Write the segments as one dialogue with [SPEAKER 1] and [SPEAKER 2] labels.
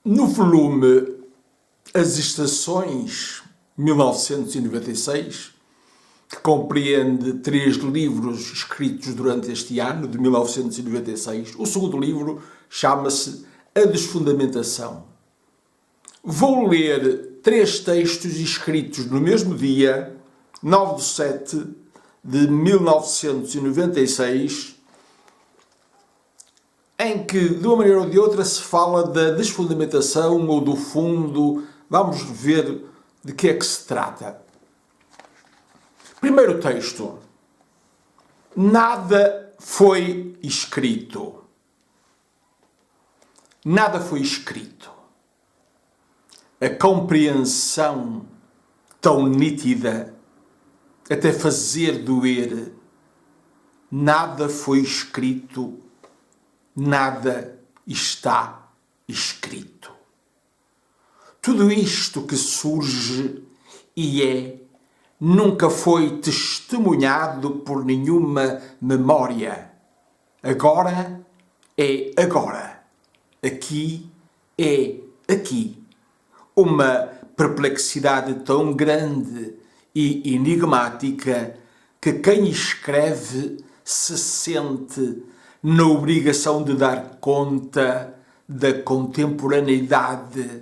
[SPEAKER 1] No volume As Estações, 1996, que compreende 3 livros escritos durante este ano, de 1996, o segundo livro chama-se A Desfundamentação. Vou ler 3 textos escritos no mesmo dia, 9/7 de 1996, em que, de uma maneira ou de outra, se fala da desfundamentação ou do fundo. Vamos ver de que é que se trata. Primeiro texto. Nada foi escrito. Nada foi escrito. A compreensão tão nítida, até fazer doer. Nada foi escrito. Nada está escrito. Tudo isto que surge e é, nunca foi testemunhado por nenhuma memória. Agora é agora. Aqui é aqui. Uma perplexidade tão grande e enigmática que quem escreve se sente na obrigação de dar conta da contemporaneidade,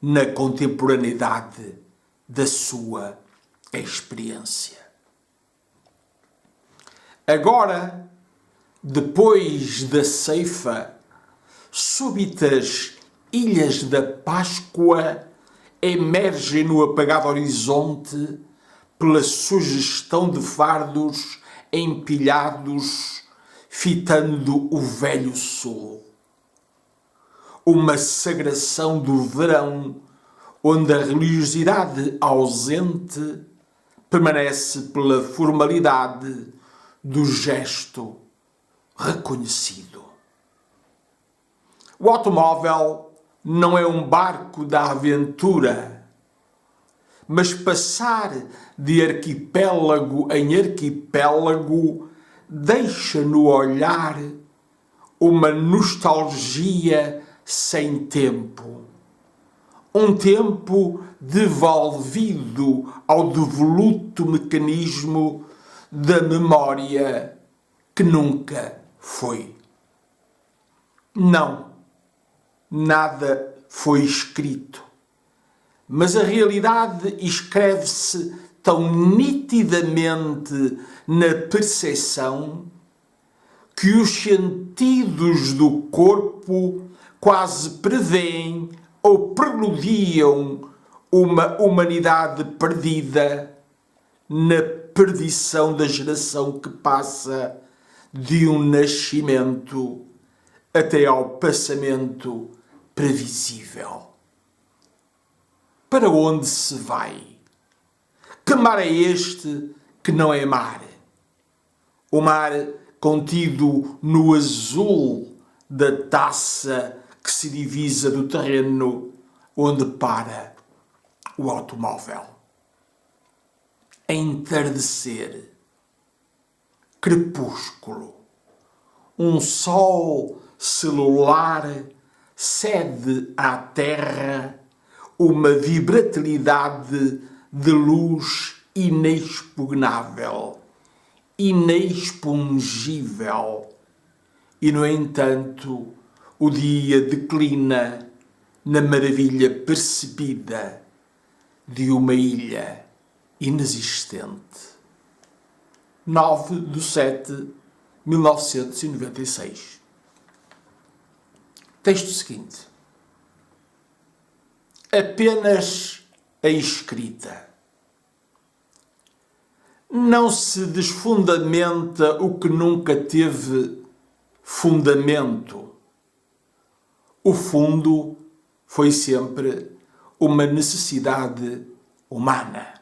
[SPEAKER 1] na contemporaneidade da sua experiência. Agora, depois da ceifa, súbitas ilhas da Páscoa emergem no apagado horizonte pela sugestão de fardos empilhados fitando o velho sul. Uma sagração do verão, onde a religiosidade ausente permanece pela formalidade do gesto reconhecido. O automóvel não é um barco da aventura, mas passar de arquipélago em arquipélago deixa no olhar uma nostalgia sem tempo. Um tempo devolvido ao devoluto mecanismo da memória que nunca foi. Não, nada foi escrito, mas a realidade escreve-se tão nitidamente na percepção que os sentidos do corpo quase preveem ou preludiam uma humanidade perdida na perdição da geração que passa de um nascimento até ao passamento previsível. Para onde se vai? Que mar é este que não é mar? O mar contido no azul da taça que se divisa do terreno onde para o automóvel. Entardecer, crepúsculo, um sol celular cede à terra uma vibratilidade de luz inexpugnável, inexpungível, e, no entanto, o dia declina na maravilha percebida de uma ilha inexistente. 9/7/1996. Texto seguinte. Apenas a escrita. Não se desfundamenta o que nunca teve fundamento. O fundo foi sempre uma necessidade humana.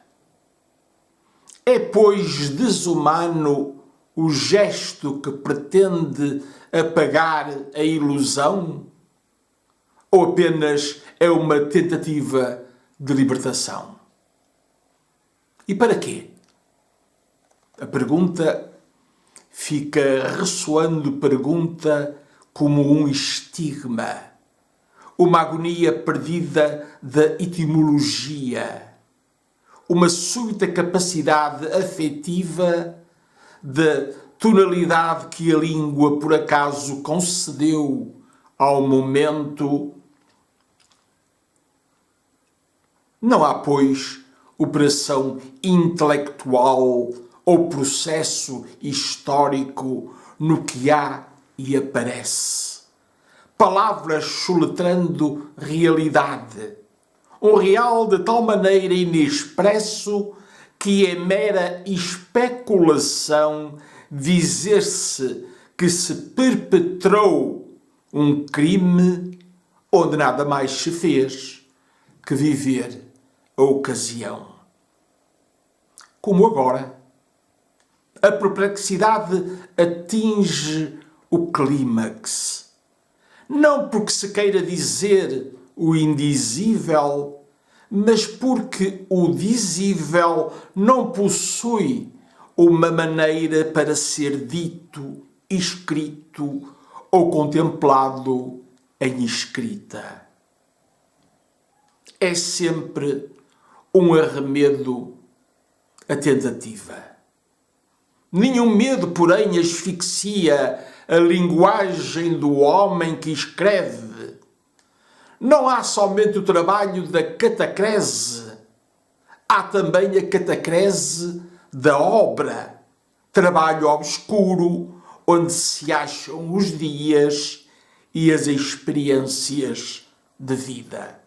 [SPEAKER 1] É, pois, desumano o gesto que pretende apagar a ilusão? Ou apenas é uma tentativa de libertação? E para quê? A pergunta fica ressoando pergunta como um estigma, uma agonia perdida da etimologia, uma súbita capacidade afetiva de tonalidade que a língua por acaso concedeu ao momento. Não há, pois, operação intelectual ou processo histórico no que há e aparece. Palavras soletrando realidade. Um real de tal maneira inexpresso que é mera especulação dizer-se que se perpetrou um crime onde nada mais se fez que viver a ocasião. Como agora, a perplexidade atinge o clímax. Não porque se queira dizer o indizível, mas porque o dizível não possui uma maneira para ser dito, escrito ou contemplado em escrita. É sempre um arremedo à tentativa. Nenhum medo, porém, asfixia a linguagem do homem que escreve. Não há somente o trabalho da catacrese, há também a catacrese da obra, trabalho obscuro onde se acham os dias e as experiências de vida.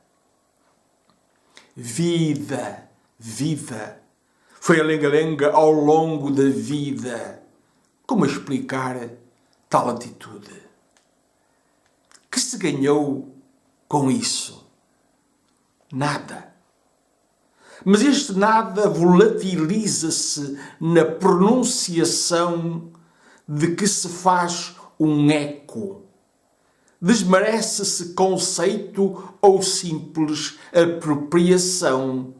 [SPEAKER 1] Vida, vida, foi a lenga-lenga ao longo da vida. Como explicar tal atitude? Que se ganhou com isso? Nada. Mas este nada volatiliza-se na pronunciação de que se faz um eco. Desmerece-se conceito ou simples apropriação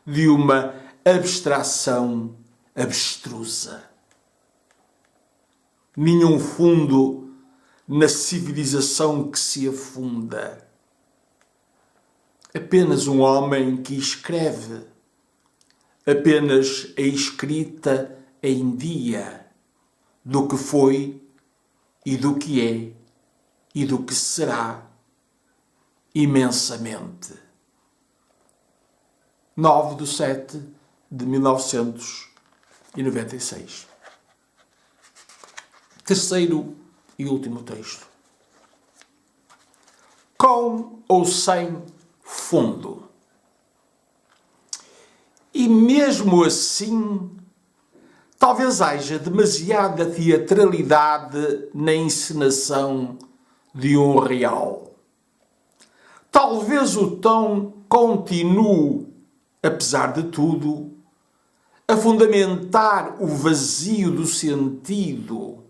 [SPEAKER 1] de uma abstração abstrusa. Nenhum fundo na civilização que se afunda. Apenas um homem que escreve, apenas a escrita em dia do que foi e do que é e do que será imensamente. 9/7/1996. Terceiro e último texto. Com ou sem fundo. E mesmo assim, talvez haja demasiada teatralidade na encenação de um real. Talvez o tom continue, apesar de tudo, a fundamentar o vazio do sentido,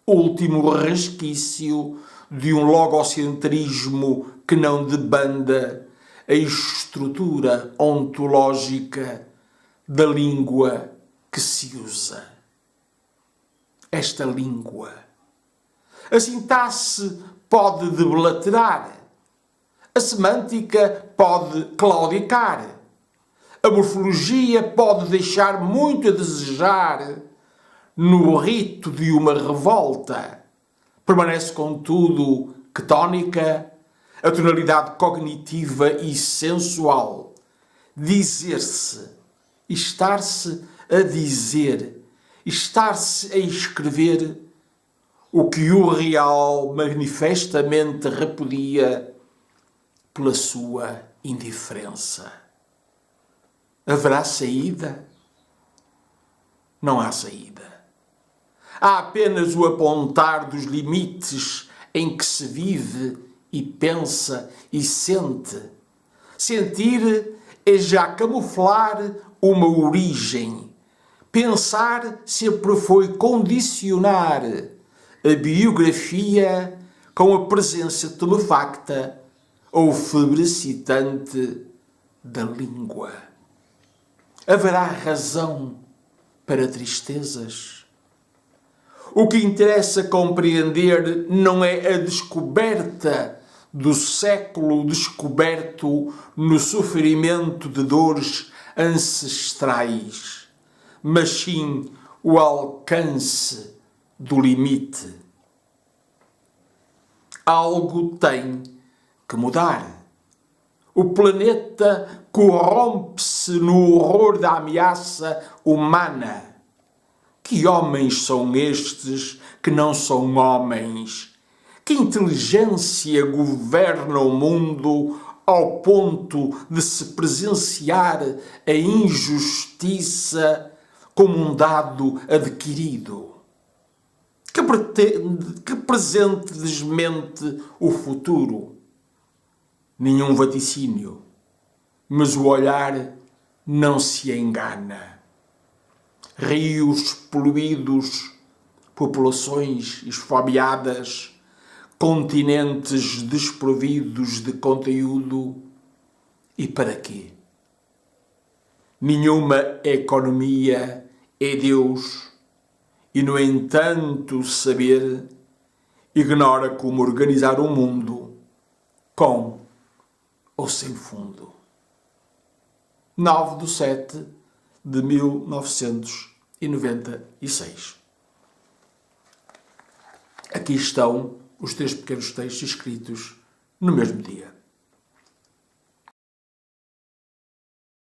[SPEAKER 1] último resquício de um logocentrismo que não debanda a estrutura ontológica da língua que se usa. Esta língua. A sintaxe pode deblaterar, a semântica pode claudicar, a morfologia pode deixar muito a desejar no rito de uma revolta. Permanece, contudo, que tónica a tonalidade cognitiva e sensual. Dizer-se, estar-se a dizer, estar-se a escrever o que o real manifestamente repudia pela sua indiferença. Haverá saída? Não há saída. Há apenas o apontar dos limites em que se vive e pensa e sente. Sentir é já camuflar uma origem. Pensar sempre foi condicionar a biografia com a presença tumefacta ou febricitante da língua. Haverá razão para tristezas? O que interessa compreender não é a descoberta do século descoberto no sofrimento de dores ancestrais, mas sim o alcance do limite. Algo tem que mudar. O planeta corrompe-se no horror da ameaça humana. Que homens são estes que não são homens? Que inteligência governa o mundo ao ponto de se presenciar a injustiça como um dado adquirido? Que presente desmente o futuro? Nenhum vaticínio, mas o olhar não se engana. Rios poluídos, populações esfomeadas, continentes desprovidos de conteúdo. E para quê? Nenhuma economia é Deus e, no entanto, saber ignora como organizar o mundo com ou sem fundo. 9/7/1996. Aqui estão os 3 pequenos textos escritos no mesmo dia.